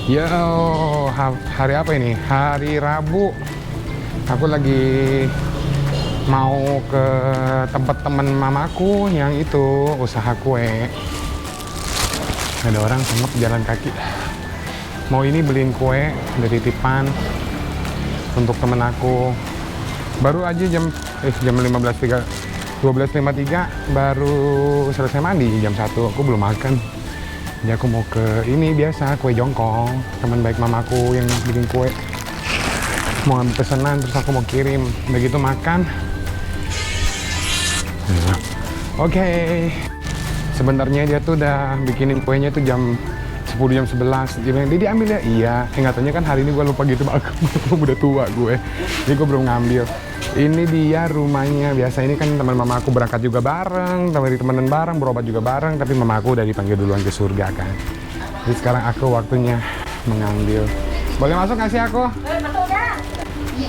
Yo, hari apa ini? Hari Rabu. Aku lagi mau ke tempat teman mamaku yang itu usaha kue. Ada orang sengep jalan kaki. Mau ini beliin kue dari titipan untuk temen aku. Baru aja jam 12.53 baru selesai mandi jam 1. Aku belum makan. Jadi aku mau ke ini biasa kue jongkong, teman baik mamaku yang bikin kue. Mau ambil pesanan terus aku mau kirim. Begitu makan. Oke. Sebenarnya dia tuh udah bikinin kuenya tuh jam 10 jam 11. Dia bilang, "Didi ambil ya?" Iya. Nggak taunya kan hari ini gue lupa gitu, aku udah tua gue. Jadi gue belum ngambil. Ini dia rumahnya. Biasa ini kan teman mama aku berangkat juga bareng, temenan bareng, berobat juga bareng. Tapi mama aku udah dipanggil duluan ke surga kan. Jadi sekarang aku waktunya mengambil. Boleh masuk nggak sih aku?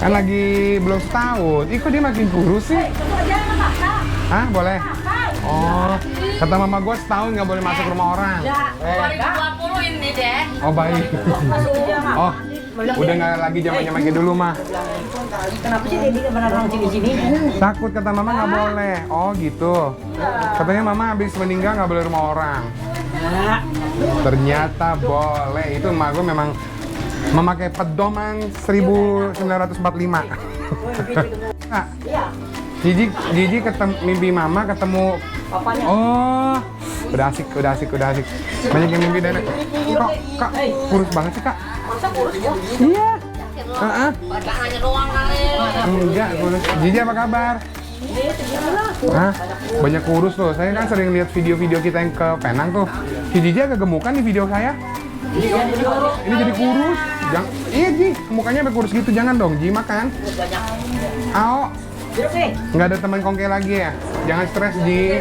Kan lagi belum setahun. Ih kok dia makin kurus sih? Hah boleh? Oh, kata mama gue setahun nggak boleh masuk rumah orang. 2020 ini deh. Oh baik. Oh, udah nggak lagi zamannya makin dulu mah. Kenapa sih Dedi pernah langsung di sini? Takut kata mama nggak boleh. Oh gitu. Katanya mama habis meninggal nggak boleh rumah orang. Ternyata boleh. Itu emak gue memang memakai pedoman 1945. Nah, Gigi ketemu mimpi mama ketemu. Oh, udah asik. Banyak yang mimpi dan kak kurus banget sih kak. Masa kurus ya? Iya. Badangannya doang kali. Enggak kurus. Gigi apa kabar? Hah? Banyak kurus tuh. Saya kan sering lihat video-video kita yang ke Penang tuh. Si Gigi agak gemukan di video saya. Ini jadi kurus. Iya Ji, mukanya sampai kurus gitu. Jangan dong Ji, makan. Ao. Nggak ada teman kongke lagi ya? Jangan stres Ji.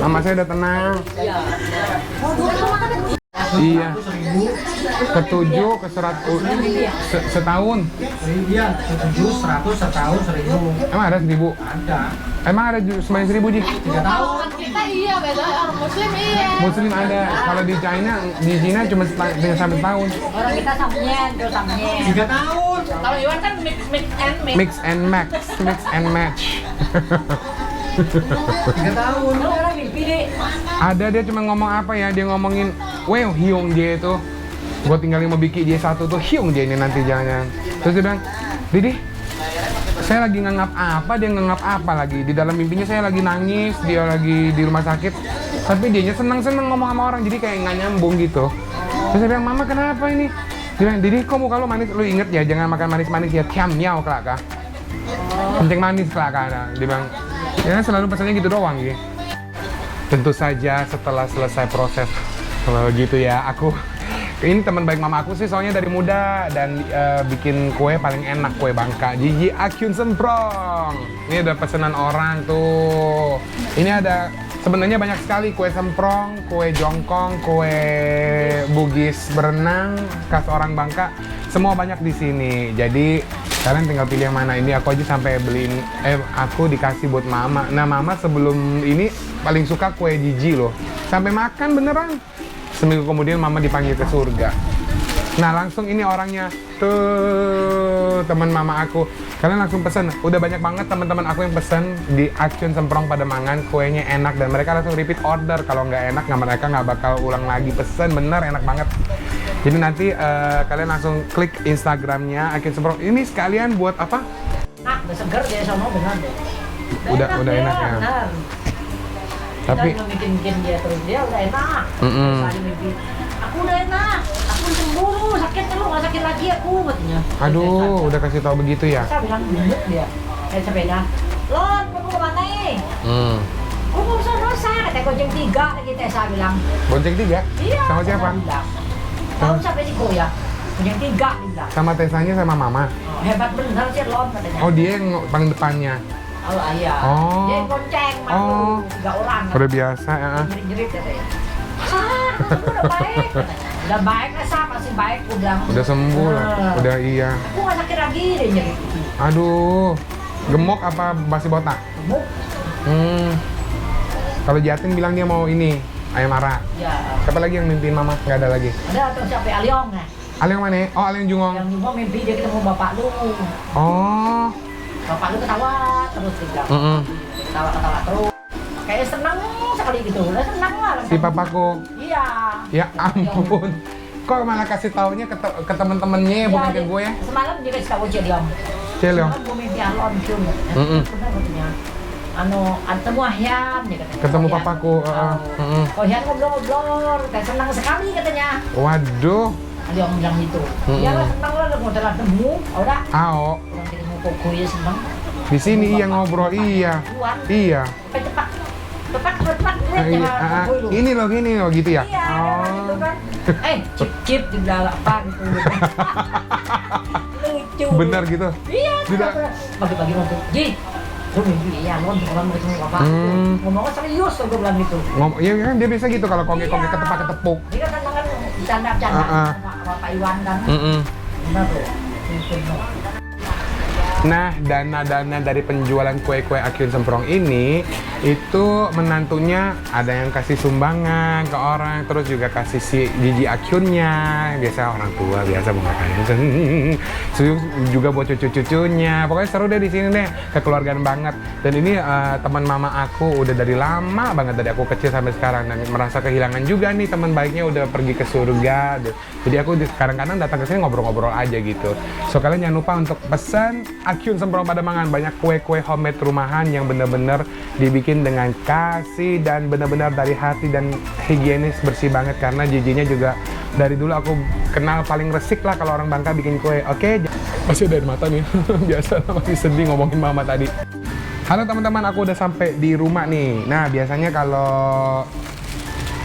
Mama saya udah tenang. Iya. Ke-7 ke 100 setahun. Iya, 7, 100, setahun, 1000. Emang ada 1000? Ada. Emang ada sebanyak 1000 Ji? 3 tahun. Kita iya beda orang muslim iya. Muslim ada. Kalau di China cuma sampai setahun. Orang kita samyen, tuh samyen. 3 tahun. Kalau Iwan kan mix and mix. Mix and match. 3 tahun. Lu orang mimpi deh. Ada dia cuma ngomong apa ya? Dia ngomongin, "Wow, hiung dia itu." Gue tinggalin mau bikin dia satu tuh, hiung dia ini nanti jangan. Terus dia bilang, "Didi, saya lagi nganggap apa, dia nganggap apa lagi. Di dalam mimpinya saya lagi nangis, dia lagi di rumah sakit. Tapi dianya seneng-seneng ngomong sama orang, jadi kayak nggak nyambung gitu." Terus saya bilang, "Mama kenapa ini?" Dia bilang, "Didi, kok muka lu manis? Lu inget ya, jangan makan manis-manis ya. Tiam miau kelak kah. Kencing manis kelak kah." Dia bilang, ya selalu pesannya gitu doang gitu. Tentu saja setelah selesai proses kalau gitu ya, ini teman baik mama aku sih soalnya dari muda dan bikin kue paling enak, kue Bangka. Gigi Akyun Semprong. Ini ada pesanan orang tuh. Ini ada sebenarnya banyak sekali kue semprong, kue jongkong, kue bugis berenang khas orang Bangka. Semua banyak di sini. Jadi kalian tinggal pilih yang mana. Ini aku aja sampai beliin, aku dikasih buat mama. Nah mama sebelum ini paling suka kue Gigi loh. Sampai makan beneran. Seminggu kemudian mama dipanggil ke surga. Nah langsung ini orangnya tuh teman mama aku. Kalian langsung pesen. Udah banyak banget teman-teman aku yang pesen di Akyun Semprong Pademangan. Kuenya enak dan mereka langsung repeat order. Kalau nggak enak mereka nggak bakal ulang lagi pesen. Bener enak banget. Jadi nanti kalian langsung klik Instagramnya Akyun Semprong. Ini sekalian buat apa? Nah, udah seger dia sama benar deh. Udah enak ya. Benar. Tapi kita bikin dia terus dia udah enak. Misalnya mimpi, aku udah enak, aku cemburu, sakit lu nggak sakit lagi aku katanya. aduh, udah kasih tahu begitu ya. Saya bilang gendut dia, kayak sepeda. Lon, kamu kemana nih? Aku mau dosa, kata Gojek 3 lagi Tessa bilang. Bonceng 3? Iya. Sama siapa? Tahu sampai si Koya. Gojek 3 dia bilang. Sama Tessanya sama mama. Oh, hebat bener sih Lon katanya. Oh dia yang paling depannya. Oh iya. Oh. Dia gonceng Oh. 3 orang. Udah biasa ya. Jerit-jerit katanya. Kamu udah baik katanya. Udah baik lah Sa, masih baik udah. Udah sembuh lah. Udah iya. Aku nggak sakit lagi deh jerit. Aduh. Gemuk apa basi botak? Gemuk. Kalau Jatin bilang dia mau ini ayam mara. Ya. Siapa lagi yang mimpiin mama? Nggak ada lagi. Ada tuh siapa Aliong ya? Ale yang mana? Oh, Ale yang Jungong. Yang juga mimpi dia ketemu bapak lu. Oh. Bapak lu ketawa terus dia bilang. Mm-mm. Ketawa terus. Kayak senang sekali gitu. Lah senang lah. Si papaku. Iya. Ya ampun. Kok malah kasih taunya ke temen-temennya, bukan ke gue ya? Semalam dia kasih tahu aja dia. Cel, Semalam gue mimpi alon cium. Mm-mm. Benar katanya. Ketemu Ahyan dia katanya. Ketemu Ahyan. papaku. Mm-mm. Oh Ahyan ngobrol-ngobrol. Kayak senang sekali katanya. Waduh. Dia orang bilang gitu. Ya lah senang lah mau telah temu. Udah. Ao. Orang ketemu koko ya senang. Di sini iya ngobrol, iya. Tuan. Iya. Cepat. Ini loh gitu ya. Iya, gitu kan. Cip dibilang apa gitu. Lucu. Benar gitu. Iya. Tidak. Pagi-pagi nonton. Ji, gue mimpi ya, orang mau ketemu bapak. Ngomongnya serius tuh gue bilang gitu. Iya kan dia biasa gitu kalau kongke-kongke ketepuk. Dia kan bercanda-bercanda sama Pak Iwan kan. Benar tuh. Nah, dana-dana dari penjualan kue-kue Akyun Semprong ini itu menantunya ada yang kasih sumbangan ke orang, terus juga kasih si Gigi Akyunnya, biasa orang tua biasa mengatakan juga buat cucu-cucunya. Pokoknya seru deh di sini deh, kekeluargaan banget. Dan ini teman mama aku udah dari lama banget, dari aku kecil sampai sekarang, dan merasa kehilangan juga nih teman baiknya udah pergi ke surga. Jadi aku kadang-kadang datang ke sini ngobrol-ngobrol aja gitu. So kalian jangan lupa untuk pesan Akyun Semprong Pademangan, banyak kue-kue homemade rumahan yang bener-bener dibikin dengan kasih dan bener-bener dari hati dan higienis, bersih banget, karena giginya juga dari dulu aku kenal paling resik lah kalau orang Bangka bikin kue. Oke, masih dari mata nih. Biasa masih sedih ngomongin mama tadi. Halo teman-teman, aku udah sampai di rumah nih. Nah, biasanya kalau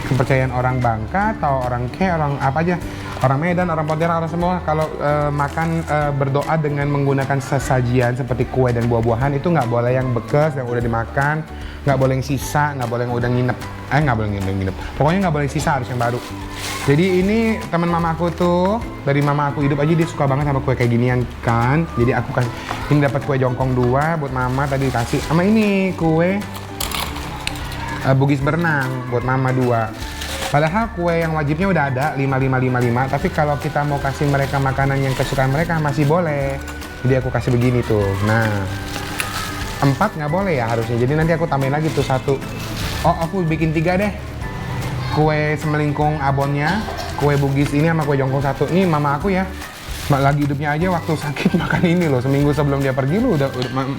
kepercayaan orang Bangka atau orang orang apa aja, orang Medan, orang Pontianak, orang semua kalau makan berdoa dengan menggunakan sesajian seperti kue dan buah-buahan itu nggak boleh yang bekas yang udah dimakan, nggak boleh yang sisa, nggak boleh yang udah nginep, nggak boleh yang nginep, pokoknya nggak boleh yang sisa, harus yang baru. Jadi ini teman mama aku tuh, dari mama aku hidup aja dia suka banget sama kue kayak ginian kan. Jadi aku kasih, ini dapat kue jongkong 2 buat mama, tadi dikasih sama ini kue Bugis berenang buat mama 2. Padahal kue yang wajibnya udah ada 5555, tapi kalau kita mau kasih mereka makanan yang kesukaan mereka masih boleh. Jadi aku kasih begini tuh. Nah, 4 nggak boleh ya harusnya. Jadi nanti aku tambahin lagi tuh 1. Oh, aku bikin 3 deh. Kue semelingkung abonnya, kue Bugis ini sama kue jongkong 1. Nih mama aku ya, lagi hidupnya aja waktu sakit makan ini loh. Seminggu sebelum dia pergi lu udah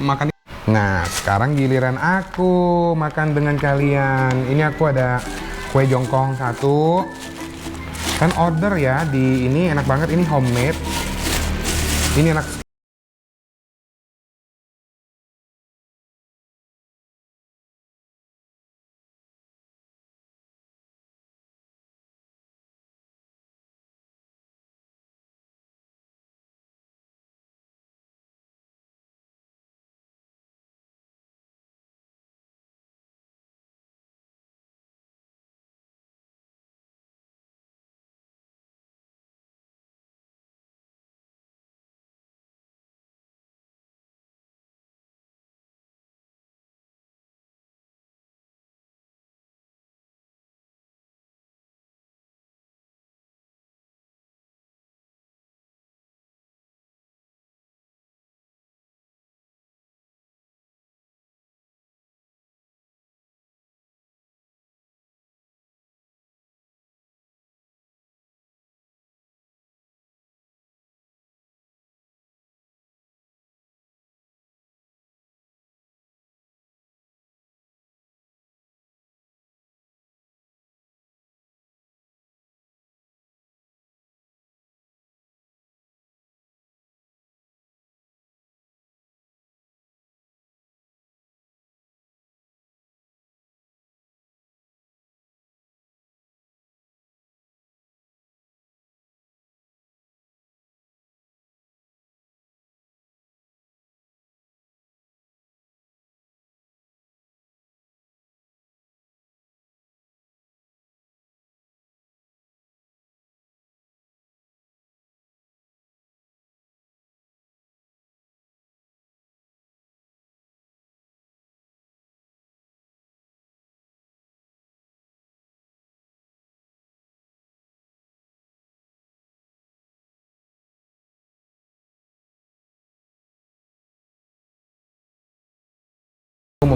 makan. Nah, sekarang giliran aku makan dengan kalian. Ini aku ada kue jongkong 1. Kan order ya di ini, enak banget, ini homemade. Ini enak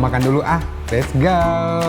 makan dulu ah. Let's go.